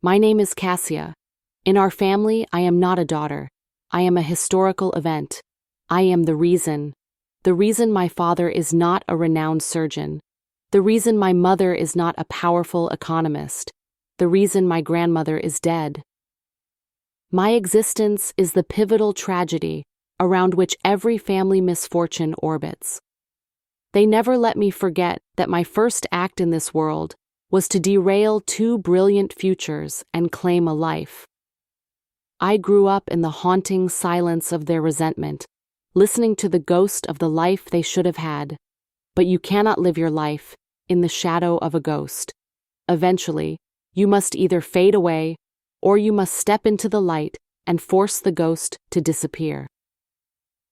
My name is Cassia. In our family, I am not a daughter. I am a historical event. I am the reason. The reason my father is not a renowned surgeon. The reason my mother is not a powerful economist. The reason my grandmother is dead. My existence is the pivotal tragedy around which every family misfortune orbits. They never let me forget that my first act in this world was to derail two brilliant futures and claim a life. I grew up in the haunting silence of their resentment, listening to the ghost of the life they should have had. But you cannot live your life in the shadow of a ghost. Eventually, you must either fade away or you must step into the light and force the ghost to disappear.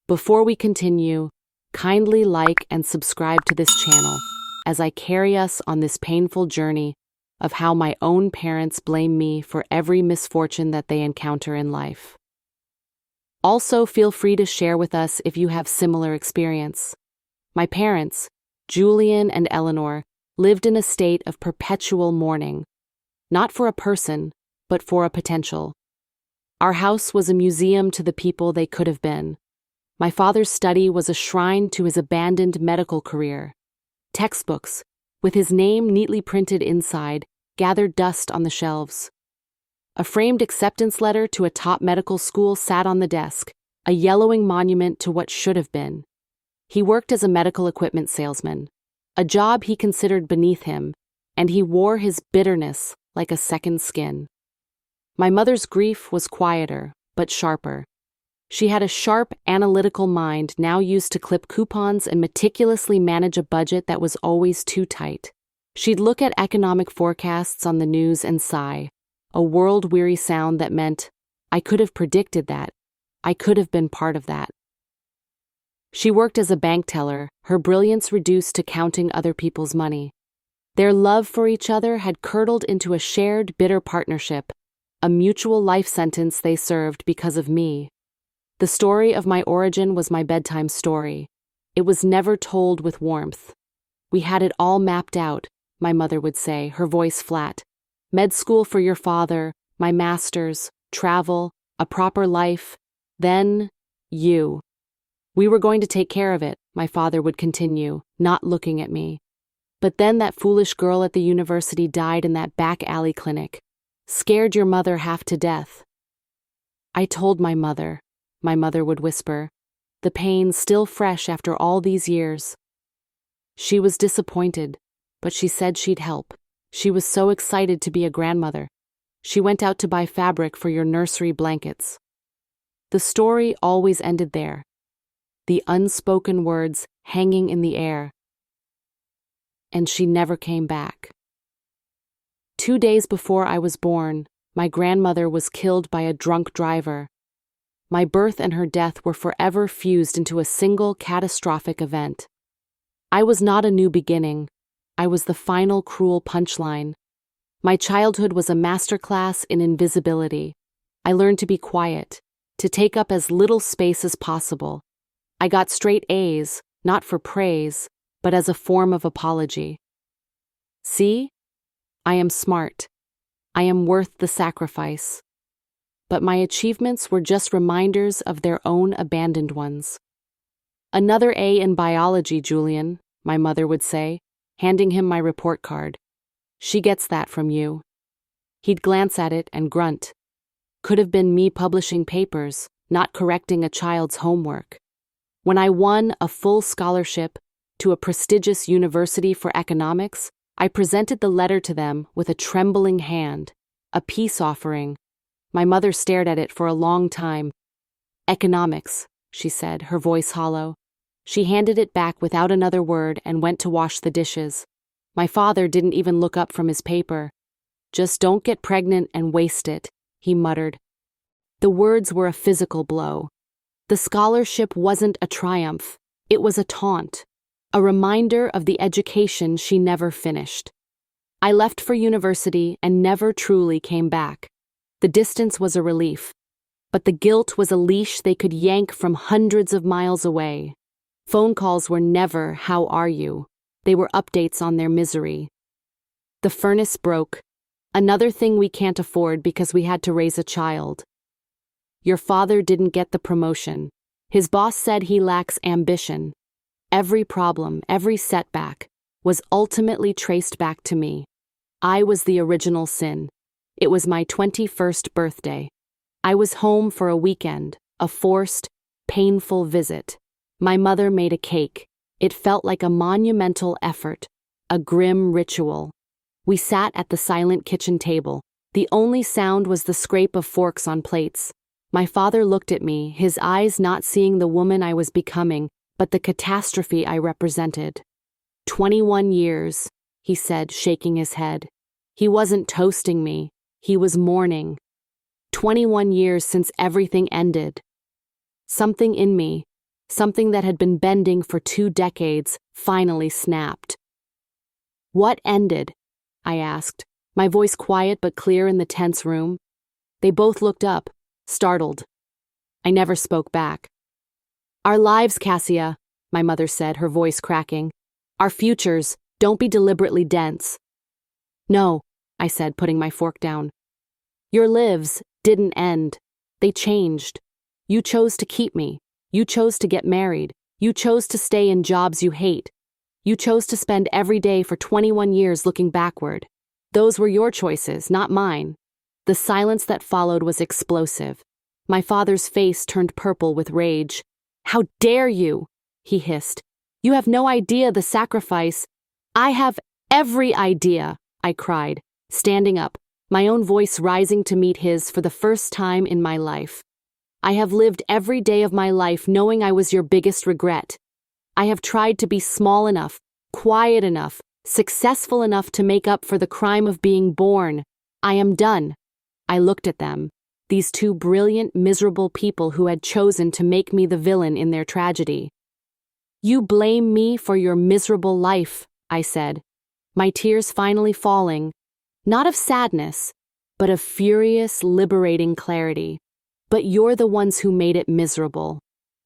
Before we continue, kindly like and subscribe to this channel as I carry us on this painful journey of how my own parents blame me for every misfortune that they encounter in life. Also, feel free to share with us if you have similar experience. My parents, Julian and Eleanor, lived in a state of perpetual mourning, not for a person, but for a potential. Our house was a museum to the people they could have been. My father's study was a shrine to his abandoned medical career. Textbooks, with his name neatly printed inside, gathered dust on the shelves. A framed acceptance letter to a top medical school sat on the desk, a yellowing monument to what should have been. He worked as a medical equipment salesman, a job he considered beneath him, and he wore his bitterness like a second skin. My mother's grief was quieter, but sharper. She had a sharp, analytical mind now used to clip coupons and meticulously manage a budget that was always too tight. She'd look at economic forecasts on the news and sigh, a world-weary sound that meant, I could have predicted that. I could have been part of that. She worked as a bank teller, her brilliance reduced to counting other people's money. Their love for each other had curdled into a shared, bitter partnership, a mutual life sentence they served because of me. The story of my origin was my bedtime story. It was never told with warmth. We had it all mapped out, my mother would say, her voice flat. Med school for your father, my master's, travel, a proper life, then you. We were going to take care of it, my father would continue, not looking at me. But then that foolish girl at the university died in that back alley clinic. Scared your mother half to death. I told my mother would whisper, the pain still fresh after all these years. She was disappointed, but she said she'd help. She was so excited to be a grandmother. She went out to buy fabric for your nursery blankets. The story always ended there. The unspoken words hanging in the air. And she never came back. 2 days before I was born, my grandmother was killed by a drunk driver. My birth and her death were forever fused into a single catastrophic event. I was not a new beginning. I was the final cruel punchline. My childhood was a masterclass in invisibility. I learned to be quiet, to take up as little space as possible. I got straight A's, not for praise, but as a form of apology. See? I am smart. I am worth the sacrifice. But my achievements were just reminders of their own abandoned ones. Another A in biology, Julian, my mother would say, handing him my report card. She gets that from you. He'd glance at it and grunt. Could have been me publishing papers, not correcting a child's homework. When I won a full scholarship to a prestigious university for economics, I presented the letter to them with a trembling hand, a peace offering. My mother stared at it for a long time. Economics, she said, her voice hollow. She handed it back without another word and went to wash the dishes. My father didn't even look up from his paper. Just don't get pregnant and waste it, he muttered. The words were a physical blow. The scholarship wasn't a triumph. It was a taunt, a reminder of the education she never finished. I left for university and never truly came back. The distance was a relief, but the guilt was a leash they could yank from hundreds of miles away. Phone calls were never, "How are you?" They were updates on their misery. The furnace broke. Another thing we can't afford because we had to raise a child. Your father didn't get the promotion. His boss said he lacks ambition. Every problem, every setback, was ultimately traced back to me. I was the original sin. It was my 21st birthday. I was home for a weekend, a forced, painful visit. My mother made a cake. It felt like a monumental effort, a grim ritual. We sat at the silent kitchen table. The only sound was the scrape of forks on plates. My father looked at me, his eyes not seeing the woman I was becoming, but the catastrophe I represented. 21 years, he said, shaking his head. He wasn't toasting me. He was mourning. 21 years since everything ended. Something in me, something that had been bending for 2 decades, finally snapped. What ended? I asked, my voice quiet but clear in the tense room. They both looked up, startled. I never spoke back. Our lives, Cassia, my mother said, her voice cracking. Our futures, don't be deliberately dense. No, I said, putting my fork down. Your lives didn't end. They changed. You chose to keep me. You chose to get married. You chose to stay in jobs you hate. You chose to spend every day for 21 years looking backward. Those were your choices, not mine. The silence that followed was explosive. My father's face turned purple with rage. How dare you? He hissed. You have no idea the sacrifice. I have every idea, I cried, standing up, my own voice rising to meet his for the first time in my life. I have lived every day of my life knowing I was your biggest regret. I have tried to be small enough, quiet enough, successful enough to make up for the crime of being born. I am done. I looked at them, these 2 brilliant, miserable people who had chosen to make me the villain in their tragedy. You blame me for your miserable life, I said, my tears finally falling, not of sadness, but of furious, liberating clarity. But you're the ones who made it miserable,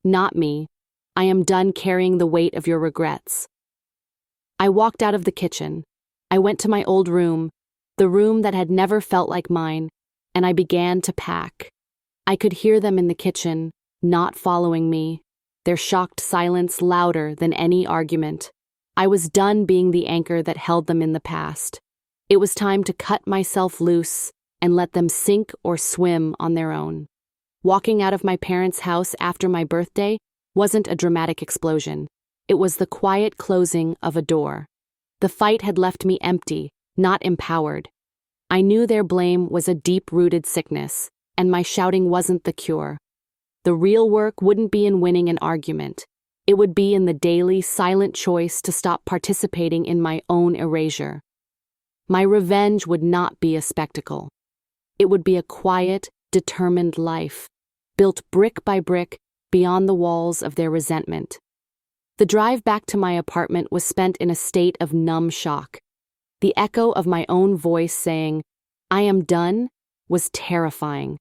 not me. I am done carrying the weight of your regrets. I walked out of the kitchen. I went to my old room, the room that had never felt like mine, and I began to pack. I could hear them in the kitchen, not following me, their shocked silence louder than any argument. I was done being the anchor that held them in the past. It was time to cut myself loose and let them sink or swim on their own. Walking out of my parents' house after my birthday wasn't a dramatic explosion. It was the quiet closing of a door. The fight had left me empty, not empowered. I knew their blame was a deep-rooted sickness, and my shouting wasn't the cure. The real work wouldn't be in winning an argument. It would be in the daily, silent choice to stop participating in my own erasure. My revenge would not be a spectacle. It would be a quiet, determined life, built brick by brick beyond the walls of their resentment. The drive back to my apartment was spent in a state of numb shock. The echo of my own voice saying, "I am done," was terrifying.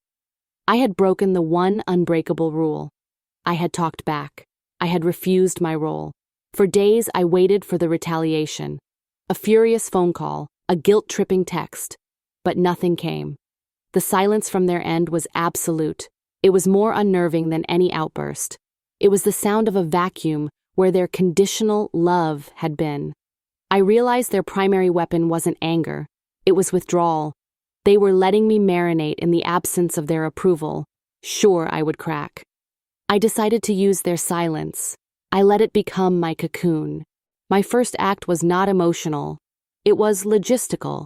I had broken the one unbreakable rule. I had talked back. I had refused my role. For days I waited for the retaliation. A furious phone call, a guilt-tripping text. But nothing came. The silence from their end was absolute. It was more unnerving than any outburst. It was the sound of a vacuum where their conditional love had been. I realized their primary weapon wasn't anger. It was withdrawal. They were letting me marinate in the absence of their approval. Sure, I would crack. I decided to use their silence. I let it become my cocoon. My first act was not emotional. It was logistical.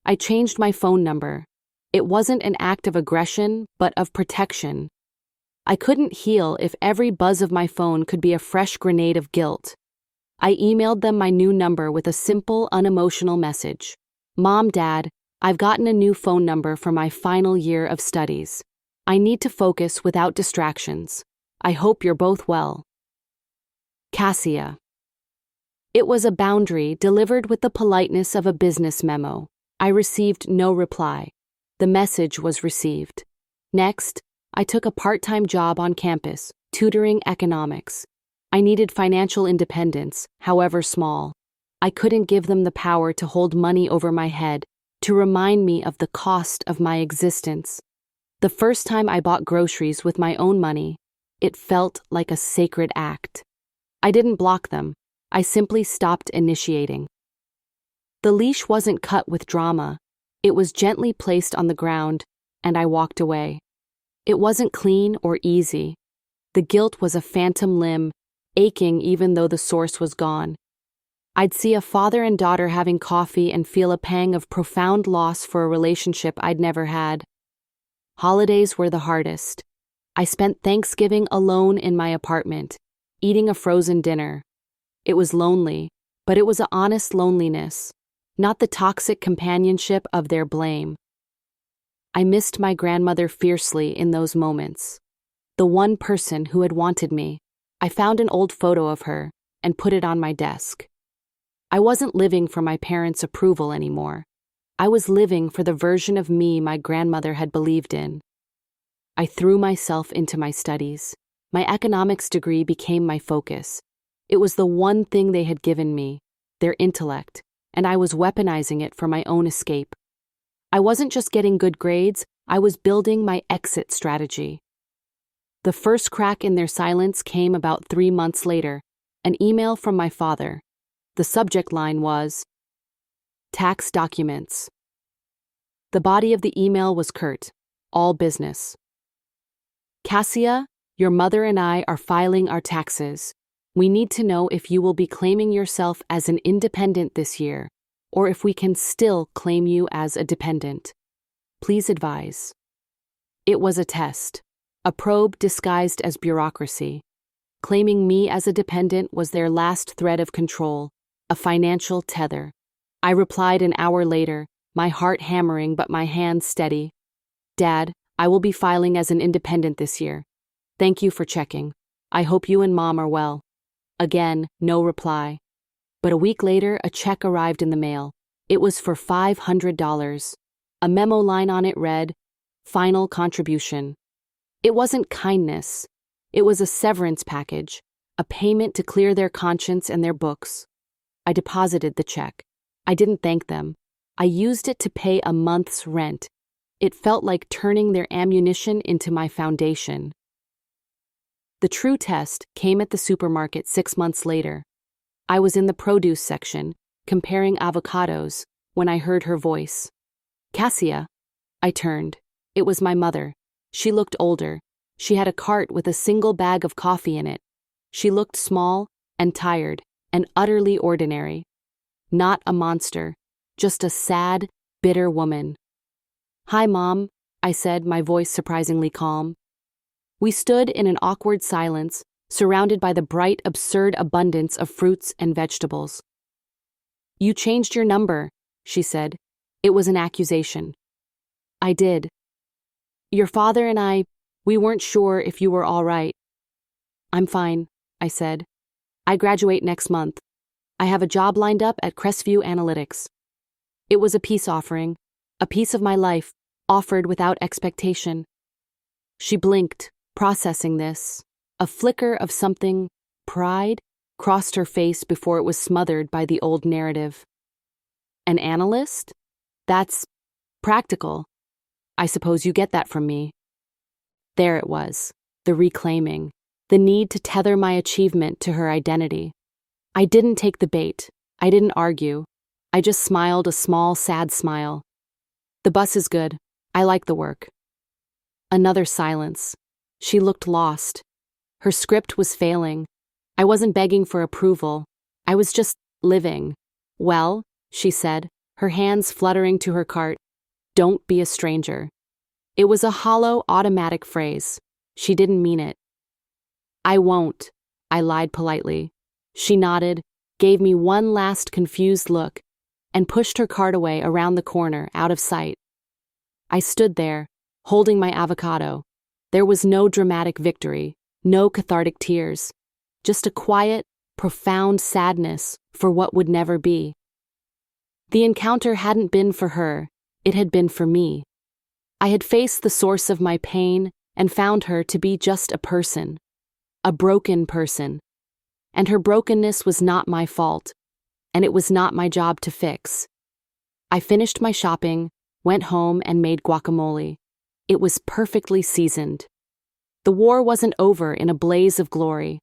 I changed my phone number. It wasn't an act of aggression, but of protection. I couldn't heal if every buzz of my phone could be a fresh grenade of guilt. I emailed them my new number with a simple, unemotional message. "Mom, Dad, I've gotten a new phone number for my final year of studies. I need to focus without distractions. I hope you're both well. Cassia." It was a boundary delivered with the politeness of a business memo. I received no reply. The message was received. Next, I took a part-time job on campus, tutoring economics. I needed financial independence, however small. I couldn't give them the power to hold money over my head, to remind me of the cost of my existence. The first time I bought groceries with my own money, it felt like a sacred act. I didn't block them, I simply stopped initiating. The leash wasn't cut with drama, it was gently placed on the ground, and I walked away. It wasn't clean or easy. The guilt was a phantom limb, aching even though the source was gone. I'd see a father and daughter having coffee and feel a pang of profound loss for a relationship I'd never had. Holidays were the hardest. I spent Thanksgiving alone in my apartment, eating a frozen dinner. It was lonely, but it was an honest loneliness, not the toxic companionship of their blame. I missed my grandmother fiercely in those moments. The one person who had wanted me. I found an old photo of her and put it on my desk. I wasn't living for my parents' approval anymore. I was living for the version of me my grandmother had believed in. I threw myself into my studies. My economics degree became my focus. It was the one thing they had given me, their intellect, and I was weaponizing it for my own escape. I wasn't just getting good grades, I was building my exit strategy. The first crack in their silence came about 3 months later, an email from my father. The subject line was, "Tax documents." The body of the email was curt, all business. "Cassia, your mother and I are filing our taxes. We need to know if you will be claiming yourself as an independent this year, or if we can still claim you as a dependent. Please advise." It was a test, a probe disguised as bureaucracy. Claiming me as a dependent was their last thread of control, a financial tether. I replied an hour later, my heart hammering but my hands steady. "Dad, I will be filing as an independent this year. Thank you for checking. I hope you and Mom are well." Again, no reply. But a week later, a check arrived in the mail. It was for $500. A memo line on it read, "Final contribution." It wasn't kindness. It was a severance package, a payment to clear their conscience and their books. I deposited the check. I didn't thank them. I used it to pay a month's rent. It felt like turning their ammunition into my foundation. The true test came at the supermarket 6 months later. I was in the produce section, comparing avocados, when I heard her voice. "Cassia." I turned. It was my mother. She looked older. She had a cart with a single bag of coffee in it. She looked small and tired and utterly ordinary. Not a monster, just a sad, bitter woman. "Hi, Mom," I said, my voice surprisingly calm. We stood in an awkward silence, surrounded by the bright, absurd abundance of fruits and vegetables. "You changed your number," she said. It was an accusation. "I did. Your father and we weren't sure if you were all right." "I'm fine," I said. "I graduate next month. I have a job lined up at Crestview Analytics." It was a peace offering, a piece of my life, offered without expectation. She blinked, processing this. A flicker of something, pride, crossed her face before it was smothered by the old narrative. "An analyst? That's practical. I suppose you get that from me." There it was, the reclaiming, the need to tether my achievement to her identity. I didn't take the bait. I didn't argue. I just smiled a small, sad smile. "The bus is good. I like the work." Another silence. She looked lost. Her script was failing. I wasn't begging for approval. I was just living. "Well," she said, her hands fluttering to her cart, "don't be a stranger." It was a hollow, automatic phrase. She didn't mean it. "I won't," I lied politely. She nodded, gave me one last confused look, and pushed her cart away around the corner, out of sight. I stood there, holding my avocado. There was no dramatic victory, no cathartic tears, just a quiet, profound sadness for what would never be. The encounter hadn't been for her, it had been for me. I had faced the source of my pain and found her to be just a person, a broken person. And her brokenness was not my fault, and it was not my job to fix. I finished my shopping, went home, and made guacamole. It was perfectly seasoned. The war wasn't over in a blaze of glory.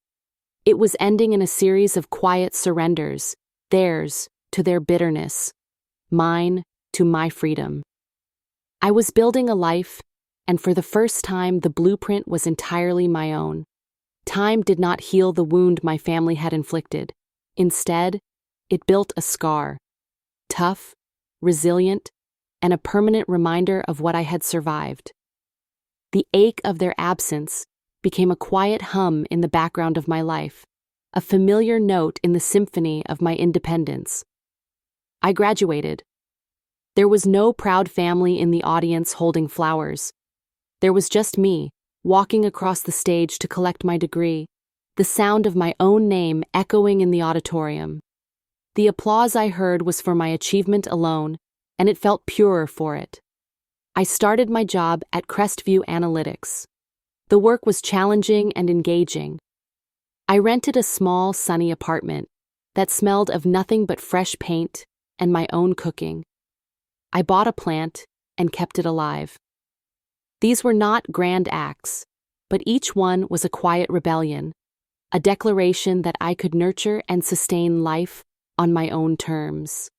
It was ending in a series of quiet surrenders, theirs to their bitterness, mine to my freedom. I was building a life, and for the first time the blueprint was entirely my own. Time did not heal the wound my family had inflicted. Instead, it built a scar, tough, resilient, and a permanent reminder of what I had survived. The ache of their absence became a quiet hum in the background of my life, a familiar note in the symphony of my independence. I graduated. There was no proud family in the audience holding flowers. There was just me, walking across the stage to collect my degree, the sound of my own name echoing in the auditorium. The applause I heard was for my achievement alone, and it felt purer for it. I started my job at Crestview Analytics. The work was challenging and engaging. I rented a small, sunny apartment that smelled of nothing but fresh paint and my own cooking. I bought a plant and kept it alive. These were not grand acts, but each one was a quiet rebellion, a declaration that I could nurture and sustain life on my own terms.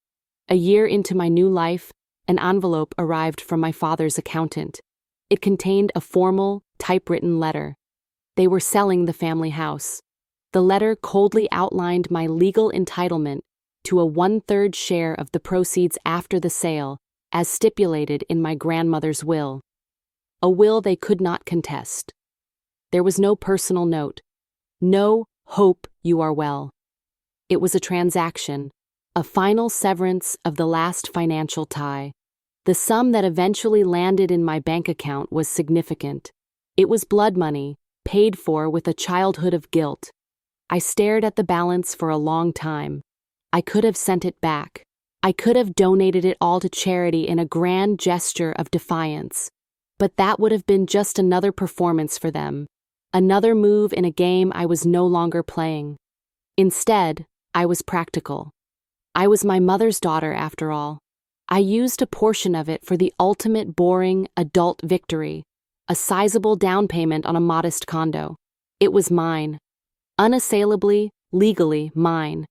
A year into my new life, an envelope arrived from my father's accountant. It contained a formal, typewritten letter. They were selling the family house. The letter coldly outlined my legal entitlement to a 1/3 share of the proceeds after the sale, as stipulated in my grandmother's will. A will they could not contest. There was no personal note. No, hope you are well. It was a transaction, a final severance of the last financial tie. The sum that eventually landed in my bank account was significant. It was blood money, paid for with a childhood of guilt. I stared at the balance for a long time. I could have sent it back. I could have donated it all to charity in a grand gesture of defiance. But that would have been just another performance for them, another move in a game I was no longer playing. Instead, I was practical. I was my mother's daughter, after all. I used a portion of it for the ultimate boring adult victory, a sizable down payment on a modest condo. It was mine. Unassailably, legally mine.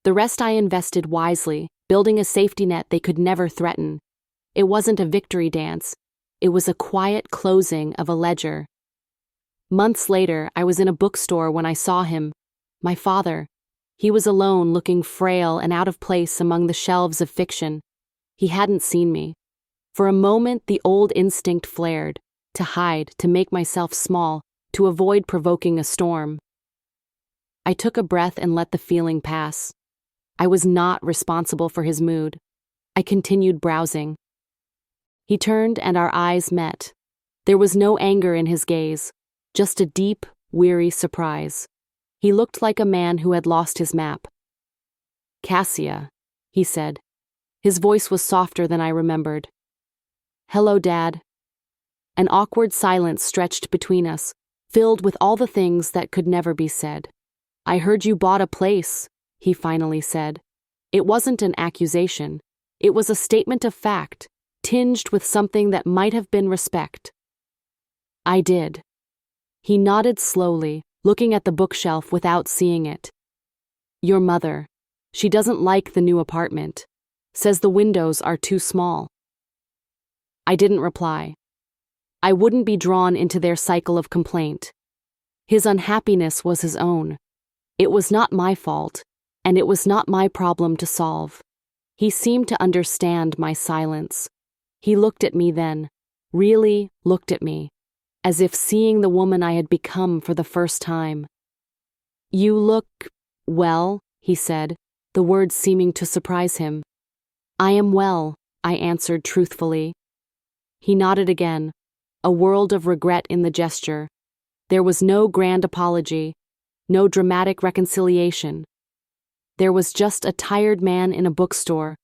The rest I invested wisely, building a safety net they could never threaten. It wasn't a victory dance. It was a quiet closing of a ledger. Months later, I was in a bookstore when I saw him, my father. He was alone, looking frail and out of place among the shelves of fiction. He hadn't seen me. For a moment, the old instinct flared, to hide, to make myself small, to avoid provoking a storm. I took a breath and let the feeling pass. I was not responsible for his mood. I continued browsing. He turned and our eyes met. There was no anger in his gaze, just a deep, weary surprise. He looked like a man who had lost his map. "Cassia," he said. His voice was softer than I remembered. "Hello, Dad." An awkward silence stretched between us, filled with all the things that could never be said. "I heard you bought a place," he finally said. It wasn't an accusation. It was a statement of fact, tinged with something that might have been respect. "I did." He nodded slowly, looking at the bookshelf without seeing it. "Your mother. She doesn't like the new apartment. Says the windows are too small." I didn't reply. I wouldn't be drawn into their cycle of complaint. His unhappiness was his own. It was not my fault, and it was not my problem to solve. He seemed to understand my silence. He looked at me then, really looked at me, as if seeing the woman I had become for the first time. "You look, well," he said, the words seeming to surprise him. "I am well," I answered truthfully. He nodded again, a world of regret in the gesture. There was no grand apology, no dramatic reconciliation. There was just a tired man in a bookstore,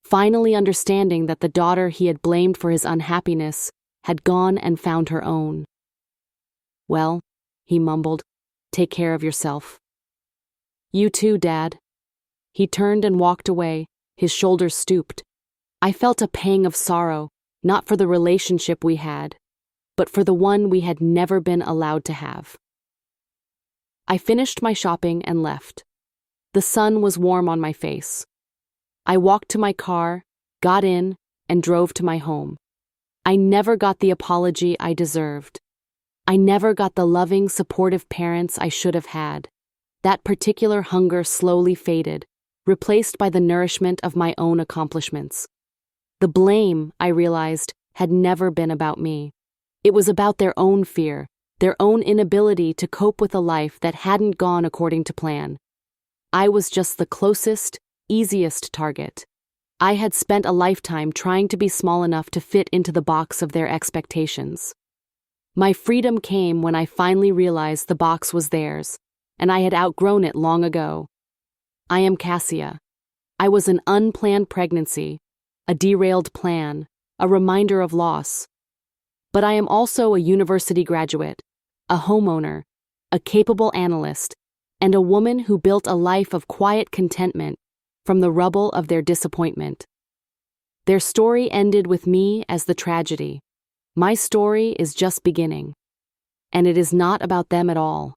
finally understanding that the daughter he had blamed for his unhappiness had gone and found her own. "Well," he mumbled, "take care of yourself." "You too, Dad." He turned and walked away, his shoulders stooped. I felt a pang of sorrow, not for the relationship we had, but for the one we had never been allowed to have. I finished my shopping and left. The sun was warm on my face. I walked to my car, got in, and drove to my home. I never got the apology I deserved. I never got the loving, supportive parents I should have had. That particular hunger slowly faded, replaced by the nourishment of my own accomplishments. The blame, I realized, had never been about me. It was about their own fear, their own inability to cope with a life that hadn't gone according to plan. I was just the closest, easiest target. I had spent a lifetime trying to be small enough to fit into the box of their expectations. My freedom came when I finally realized the box was theirs, and I had outgrown it long ago. I am Cassia. I was an unplanned pregnancy, a derailed plan, a reminder of loss. But I am also a university graduate, a homeowner, a capable analyst, and a woman who built a life of quiet contentment from the rubble of their disappointment. Their story ended with me as the tragedy. My story is just beginning, and it is not about them at all.